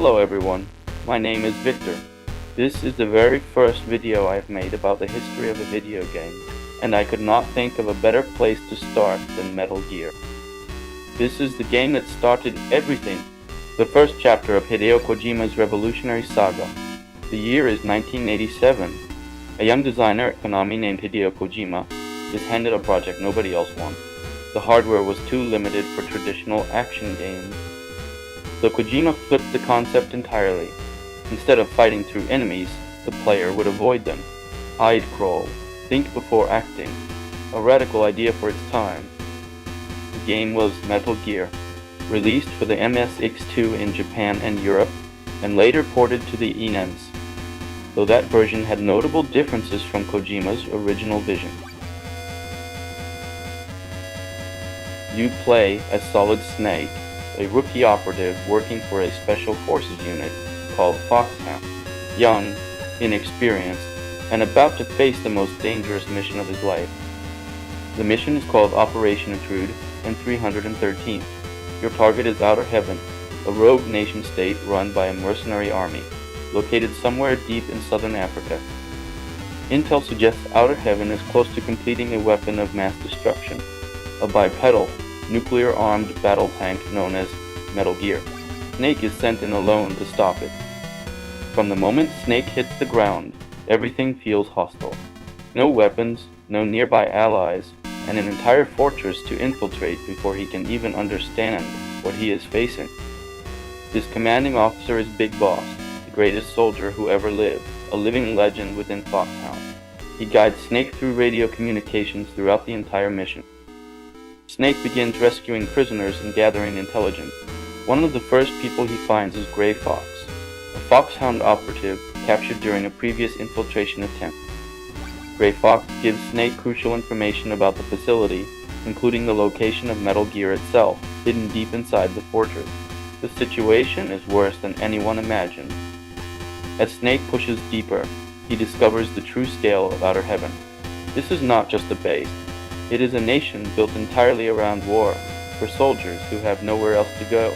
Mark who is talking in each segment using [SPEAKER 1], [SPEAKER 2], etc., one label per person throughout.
[SPEAKER 1] Hello everyone, my name is Victor. This is the very first video I've made about the history of a video game, and I could not think of a better place to start than Metal Gear. This is the game that started everything, the first chapter of Hideo Kojima's revolutionary saga. The year is 1987. A young designer at Konami named Hideo Kojima is handed a project nobody else wants. The hardware was too limited for traditional action games. So Kojima flipped the concept entirely. Instead of fighting through enemies, the player would avoid them. Hide crawl, think before acting, a radical idea for its time. The game was Metal Gear, released for the MSX2 in Japan and Europe, and later ported to the NES, though that version had notable differences from Kojima's original vision. You play as Solid Snake, a rookie operative working for a special forces unit called Foxhound, young, inexperienced, and about to face the most dangerous mission of his life. The mission is called Operation Intrude and 313. Your target is Outer Heaven, a rogue nation-state run by a mercenary army, located somewhere deep in southern Africa. Intel suggests Outer Heaven is close to completing a weapon of mass destruction, a bipedal, nuclear-armed battle tank known as Metal Gear. Snake is sent in alone to stop it. From the moment Snake hits the ground, everything feels hostile. No weapons, no nearby allies, and an entire fortress to infiltrate before he can even understand what he is facing. His commanding officer is Big Boss, the greatest soldier who ever lived, a living legend within Foxhound. He guides Snake through radio communications throughout the entire mission. Snake begins rescuing prisoners and gathering intelligence. One of the first people he finds is Gray Fox, a Foxhound operative captured during a previous infiltration attempt. Gray Fox gives Snake crucial information about the facility, including the location of Metal Gear itself, hidden deep inside the fortress. The situation is worse than anyone imagined. As Snake pushes deeper, he discovers the true scale of Outer Heaven. This is not just a base. It is a nation built entirely around war, for soldiers who have nowhere else to go.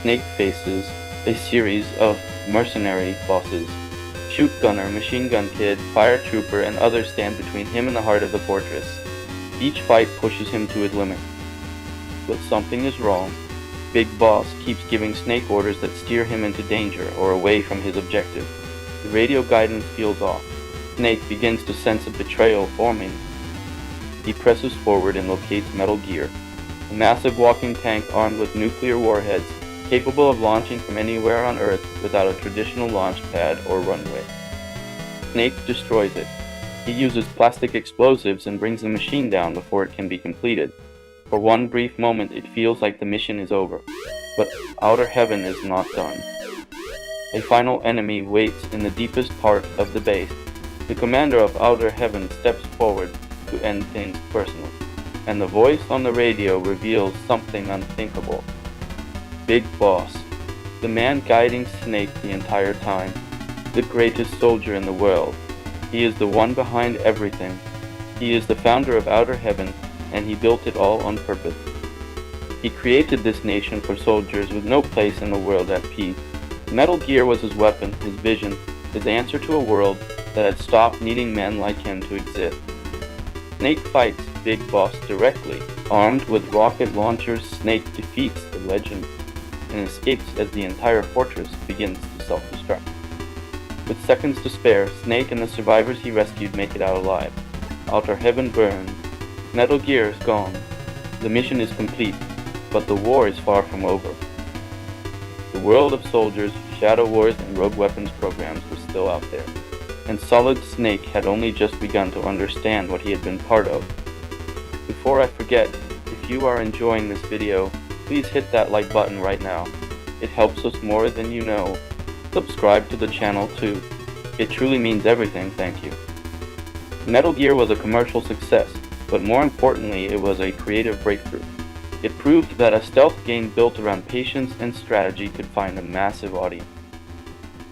[SPEAKER 1] Snake faces a series of mercenary bosses. Shoot Gunner, Machine Gun Kid, Fire Trooper, and others stand between him and the heart of the fortress. Each fight pushes him to his limit. But something is wrong. Big Boss keeps giving Snake orders that steer him into danger or away from his objective. The radio guidance feels off. Snake begins to sense a betrayal forming. He presses forward and locates Metal Gear, a massive walking tank armed with nuclear warheads, capable of launching from anywhere on Earth without a traditional launch pad or runway. Snake destroys it. He uses plastic explosives and brings the machine down before it can be completed. For one brief moment it feels like the mission is over, but Outer Heaven is not done. A final enemy waits in the deepest part of the base. The commander of Outer Heaven steps forward to end things personally, and the voice on the radio reveals something unthinkable. Big Boss, the man guiding Snake the entire time, the greatest soldier in the world. He is the one behind everything. He is the founder of Outer Heaven, and he built it all on purpose. He created this nation for soldiers with no place in the world at peace. Metal Gear was his weapon, his vision, his answer to a world that had stopped needing men like him to exist. Snake fights Big Boss directly. Armed with rocket launchers, Snake defeats the legend and escapes as the entire fortress begins to self-destruct. With seconds to spare, Snake and the survivors he rescued make it out alive. Outer Heaven burns. Metal Gear is gone. The mission is complete, but the war is far from over. The world of soldiers, Shadow Wars, and Rogue Weapons programs were still out there, and Solid Snake had only just begun to understand what he had been part of. Before I forget, if you are enjoying this video, please hit that like button right now. It helps us more than you know. Subscribe to the channel too. It truly means everything, thank you. Metal Gear was a commercial success, but more importantly it was a creative breakthrough. It proved that a stealth game built around patience and strategy could find a massive audience.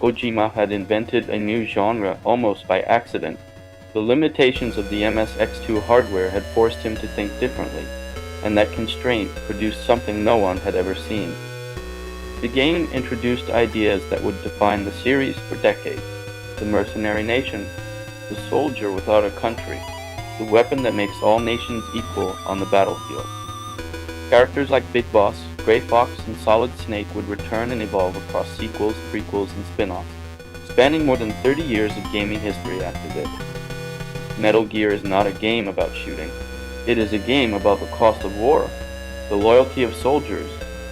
[SPEAKER 1] Kojima had invented a new genre almost by accident. The limitations of the MSX2 hardware had forced him to think differently, and that constraint produced something no one had ever seen. The game introduced ideas that would define the series for decades. The mercenary nation, the soldier without a country, the weapon that makes all nations equal on the battlefield. Characters like Big Boss, Grey Fox, and Solid Snake would return and evolve across sequels, prequels, and spin-offs, spanning more than 30 years of gaming history after this. Metal Gear is not a game about shooting. It is a game about the cost of war, the loyalty of soldiers,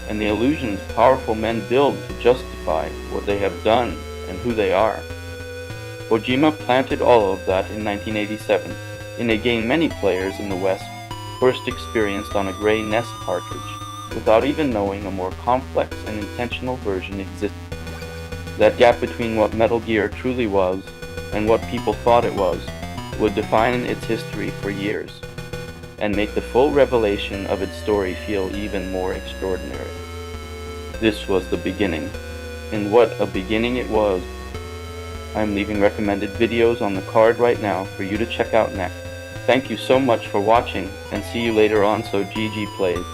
[SPEAKER 1] and the illusions powerful men build to justify what they have done and who they are. Kojima planted all of that in 1987 in a game many players in the West first experienced on a gray NES cartridge, without even knowing a more complex and intentional version existed. That gap between what Metal Gear truly was and what people thought it was would define its history for years, and make the full revelation of its story feel even more extraordinary. This was the beginning, and what a beginning it was. I'm leaving recommended videos on the card right now for you to check out next. Thank you so much for watching, and see you later on, so GG plays.